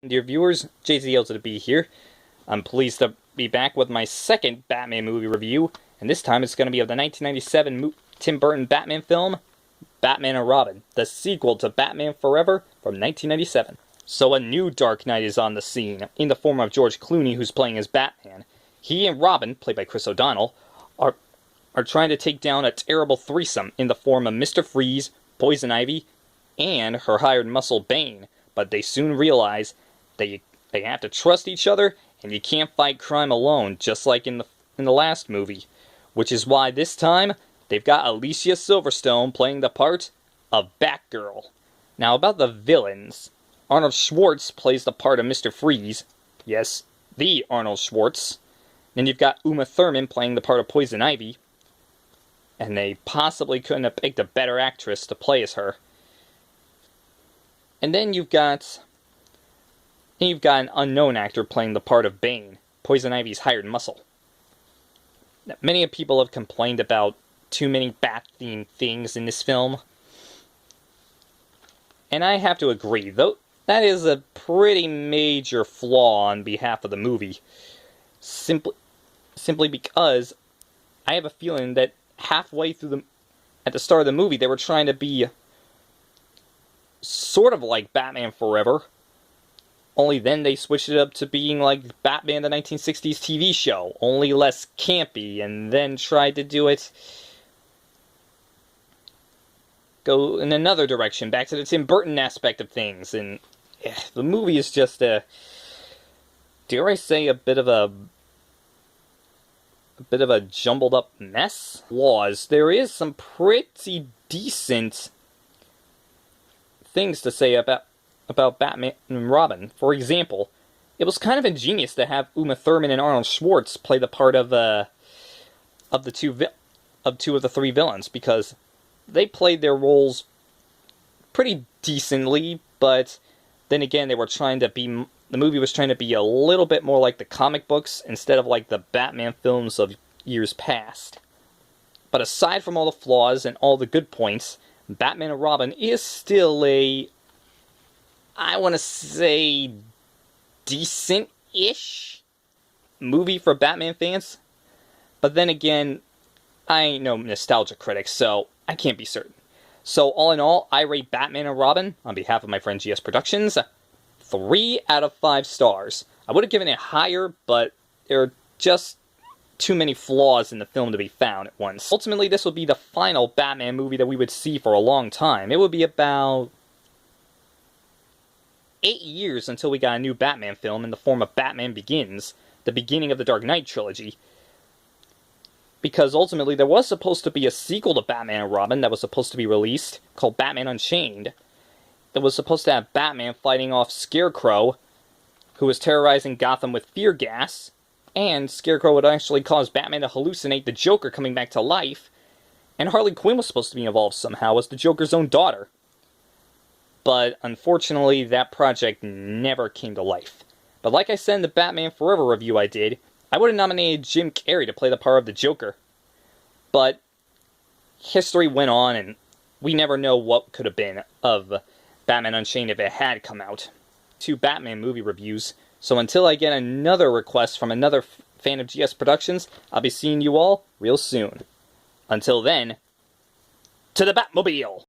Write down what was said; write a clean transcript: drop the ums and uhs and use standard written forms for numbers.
Dear viewers, JZL here. I'm pleased to be back with my second Batman movie review, and this time it's going to be of the 1997 Tim Burton Batman film, Batman and Robin, the sequel to Batman Forever from 1997. So a new Dark Knight is on the scene, in the form of George Clooney, who's playing as Batman. He and Robin, played by Chris O'Donnell, are trying to take down a terrible threesome in the form of Mr. Freeze, Poison Ivy, and her hired muscle Bane, but they soon realize that they have to trust each other, and you can't fight crime alone, just like in the last movie. Which is why this time, they've got Alicia Silverstone playing the part of Batgirl. Now about the villains, Arnold Schwartz plays the part of Mr. Freeze. Yes, the Arnold Schwartz. Then you've got Uma Thurman playing the part of Poison Ivy. And they possibly couldn't have picked a better actress to play as her. And then you've got an unknown actor playing the part of Bane, Poison Ivy's hired muscle. Now, many people have complained about too many Bat-themed things in this film. And I have to agree, though that is a pretty major flaw on behalf of the movie. Simply because I have a feeling that halfway through at the start of the movie, they were trying to be sort of like Batman Forever, only then they switched it up to being like Batman the 1960s TV show, only less campy, and then tried to do it go in another direction, back to the Tim Burton aspect of things, and the movie is just dare I say, a bit of a jumbled up mess. Flaws. There is some pretty decent things to say about Batman and Robin. For example, it was kind of ingenious to have Uma Thurman and Arnold Schwartz play the part of two of the three villains, because they played their roles pretty decently, but then again, the movie was trying to be a little bit more like the comic books instead of like the Batman films of years past. But aside from all the flaws and all the good points, Batman and Robin is still I want to say, decent-ish movie for Batman fans. But then again, I ain't no nostalgia critic, so I can't be certain. So all in all, I rate Batman and Robin, on behalf of my friend GS Productions, 3 out of 5 stars. I would have given it higher, but there are just too many flaws in the film to be found at once. Ultimately, this would be the final Batman movie that we would see for a long time. It would be about 8 years until we got a new Batman film in the form of Batman Begins, the beginning of the Dark Knight trilogy. Because ultimately, there was supposed to be a sequel to Batman and Robin that was supposed to be released, called Batman Unchained, that was supposed to have Batman fighting off Scarecrow, who was terrorizing Gotham with fear gas, and Scarecrow would actually cause Batman to hallucinate the Joker coming back to life, and Harley Quinn was supposed to be involved somehow as the Joker's own daughter. But unfortunately, that project never came to life. But like I said in the Batman Forever review I did, I would have nominated Jim Carrey to play the part of the Joker. But history went on, and we never know what could have been of Batman Unchained if it had come out. 2 Batman movie reviews. So until I get another request from another fan of GS Productions, I'll be seeing you all real soon. Until then, to the Batmobile!